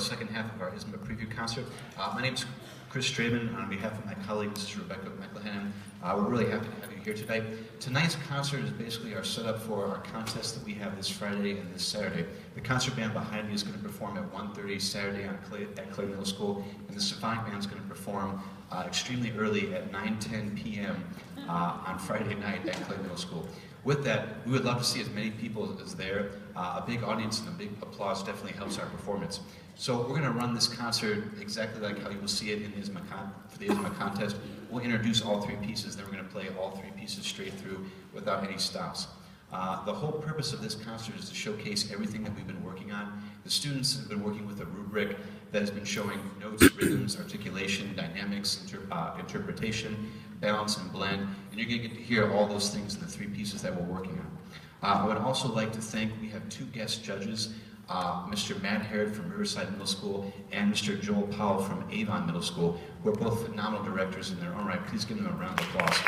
second half of our ISMA preview concert. My name is Chris Straben, and on behalf of my colleague, Mrs. Rebecca McElhannon, we're really happy to have you here today. Tonight's concert is basically our setup for our contest that we have this Friday and this Saturday. The concert band behind me is going to perform at 1:30 Saturday at Clay Middle School, and the symphonic band is going to perform extremely early at 9:10 p.m. On Friday night at Clay Middle School. With that, we would love to see as many people as there. A big audience and a big applause definitely helps our performance. So we're going to run this concert exactly like how you will see it in for the ISMA contest. We'll introduce all three pieces, then we're going to play all three pieces straight through without any stops. The whole purpose of this concert is to showcase everything that we've been working on. The students have been working with a rubric that has been showing notes, rhythms, articulation, dynamics, interpretation, balance, and blend, and you're going to get to hear all those things in the three pieces that we're working on. I would also like to thank, we have two guest judges, Mr. Matt Harrod from Riverside Middle School and Mr. Joel Powell from Avon Middle School, who are both phenomenal directors in their own right. Please give them a round of applause.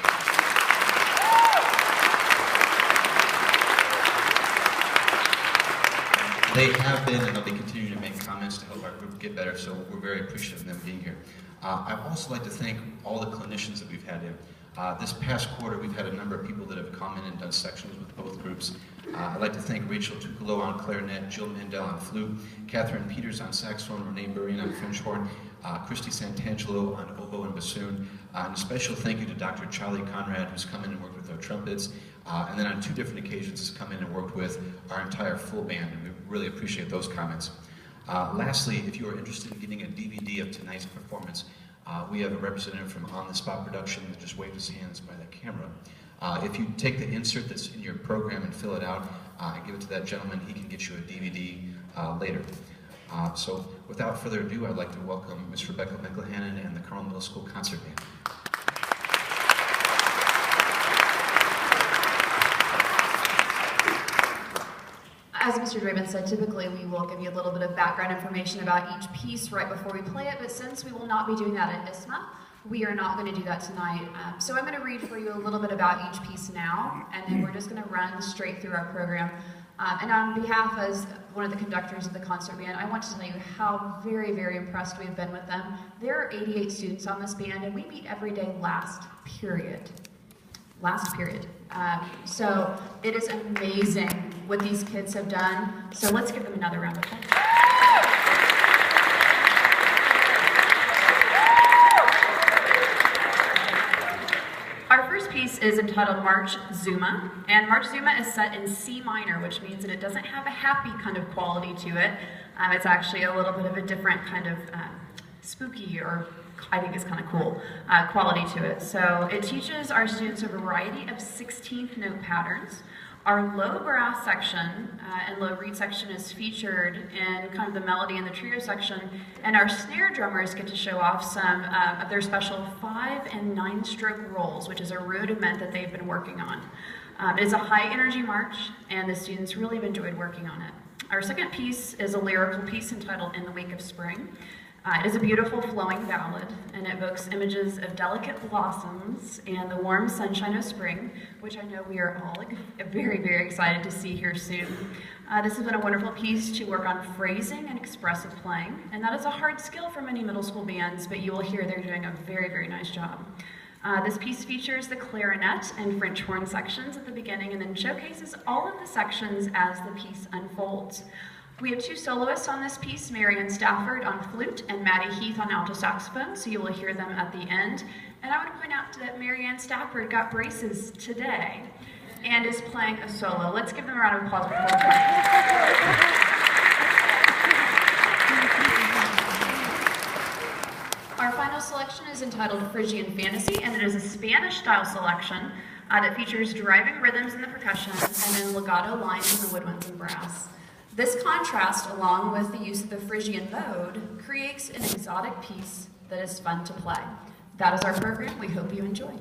They have been, and they'll be continuing to make comments to help our group get better, so we're very appreciative of them being here. I'd also like to thank all the clinicians that we've had in. This past quarter, we've had a number of people that have come in and done sections with both groups. I'd like to thank Rachel Tucolo on clarinet, Jill Mandel on flute, Catherine Peters on saxophone, Renee Burrian on French horn, Christy Santangelo on oboe and bassoon, and a special thank you to Dr. Charlie Conrad, who's come in and worked with our trumpets, and then on two different occasions has come in and worked with our entire full band, and we really appreciate those comments. Lastly, if you are interested in getting a DVD of tonight's performance, we have a representative from On the Spot Production that just waved his hands by the camera. If you take the insert that's in your program and fill it out and give it to that gentleman, he can get you a DVD later. So without further ado, I'd like to welcome Ms. Rebecca McElhannon and the Carmel Middle School Concert Band. As Mr. Draven said, typically we will give you a little bit of background information about each piece right before we play it, but since we will not be doing that at ISMA, we are not going to do that tonight. So I'm going to read for you a little bit about each piece now, and then we're just going to run straight through our program. And on behalf as one of the conductors of the concert band, I want to tell you how very, very impressed we've been with them. There are 88 students on this band, and we meet every day last period. So it is amazing what these kids have done. So let's give them another round of applause. Our first piece is entitled March Zuma, and March Zuma is set in C minor, which means that it doesn't have a happy kind of quality to it. It's actually a little bit of a different kind of spooky, or I think it's kind of cool, quality to it. So it teaches our students a variety of 16th note patterns. Our low brass section and low reed section is featured in kind of the melody and the trio section, and our snare drummers get to show off some of their special 5- and 9-stroke rolls, which is a rudiment that they've been working on. It's a high energy march, and the students really have enjoyed working on it. Our second piece is a lyrical piece entitled In the Wake of Spring. It is a beautiful flowing ballad, and it evokes images of delicate blossoms and the warm sunshine of spring, which I know we are all very, very excited to see here soon. This has been a wonderful piece to work on phrasing and expressive playing, and that is a hard skill for many middle school bands, but you will hear they're doing a very, very nice job. This piece features the clarinet and French horn sections at the beginning, and then showcases all of the sections as the piece unfolds. We have two soloists on this piece, Marianne Stafford on flute and Maddie Heath on alto saxophone, so you will hear them at the end. And I want to point out that Marianne Stafford got braces today and is playing a solo. Let's give them a round of applause before we play. Our final selection is entitled Phrygian Fantasy, and it is a Spanish-style selection that features driving rhythms in the percussion and then legato lines in the woodwinds and brass. This contrast, along with the use of the Phrygian mode, creates an exotic piece that is fun to play. That is our program. We hope you enjoy.